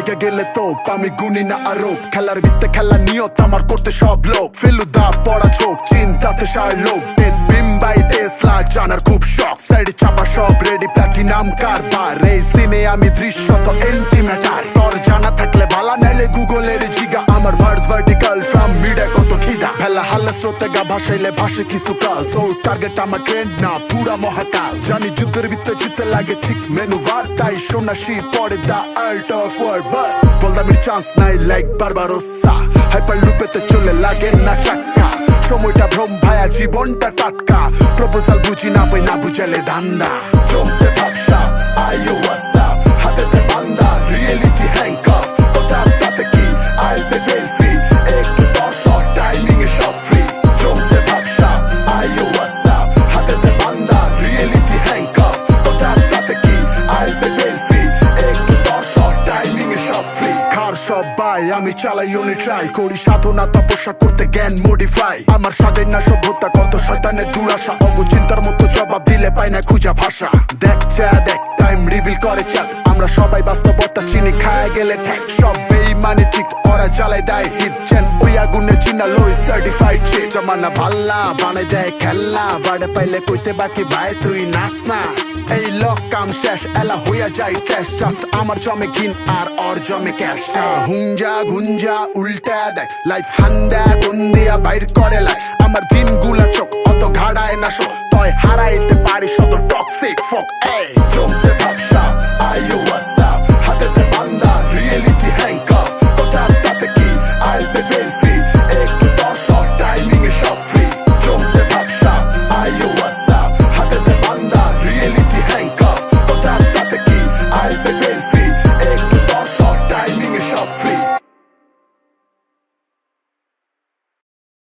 লেগে গেলে তো আমি গুনি না আরোপ খেলার ভিত্তে খেলা নিয়ত আমার করতে সব লোক ফেলুদা পড়া ঝোঁক চিন্তাতে সার লোক বিম্বাই টেসলা জানার খুব শখ সাইডে চাপা সব রেডি প্ল্যাটিনাম কারবার এই সিনে আমি দৃশ্যত এন্টি ম্যাটার তোর জানা থাকলে ভালা নাইলে গুগলের জিগা আমার ভার্স ভার্টিক্যাল ফ্রম মিডে কত খিদা ভেলা হাল্লা স্রোতে গা ভাসাইলে ভাসে কিছু কাল সো টার্গেট আমার ট্রেন্ড না পুরা মহাকাল জানি যুদ্ধের ভিত্তে জিতে লাগে ঠিক মেনুভার তাই সোনাশি পড়ে the art of war but বলদামির চান্স নাই লাইক বারবারোসা হাইপার লুপেতে চলে লাগে না চাক্কা সময়টা ভ্রম ভায়া জীবনটা টাটকা প্রপোজাল বুঝি না পাই না বুঝালে ধান্দা জমছে ভাবসা আইও হোয়াটসঅ্যাপ হাতেতে বান্দা রিয়েলিটি হ্যাংকাফ কথা তাতে কি আইল পে বেল ফি একটু দর্শক টাইমিং এ সব ফ্রি জমছে ভাবসা আইও হোয়াটসঅ্যাপ হাতেতে বান্দা রিয়েলিটি হ্যাংকাফ কথা তাতে কি আইল পে বেল ফি একটু দর্শক টাইমিং এ সব ফ্রি খার সব বাই আমি চালাই ইউনি ট্রাই করি সাধনা তপস্যা করতে জ্ঞান মডিফাই আমার স্বাধীন না সভ্যতা কত শয়তানের দুরাশা অবচিন্তার মতো জবাব দিলে পাই না খুঁজা ভাষা দেখ দেখ টাইম রিভিল করে চাঁদ আমরা সবাই বাস্তবতা চিনি খায় গেলে ঠেক সব বেইমানি ঠিক ওরা জ্বালাই দেয় হিট চেন ওই আগুনে চিনা লই সার্টিফাইড চিট জমানা ভাল্লা বানাই দেয় খেলনা বাড়ে পাইলে কইতে বাকি ভাই তুই নাচ না এই লক কাম শেষ এলা হইয়া যায় ট্যাশ জাস্ট আমার জমে ঘিন আর ওর জমে ক্যাশ হুঞ্জা গুঞ্জা উল্টা দেখ লাইফ হান্দা গন্দিয়া বাইর করে লাইক আমার দিনগুলা চোখ অত ঘাড়ায় না শো তয় হারাইতে পারি শত টক্সিক ফক এই জমছে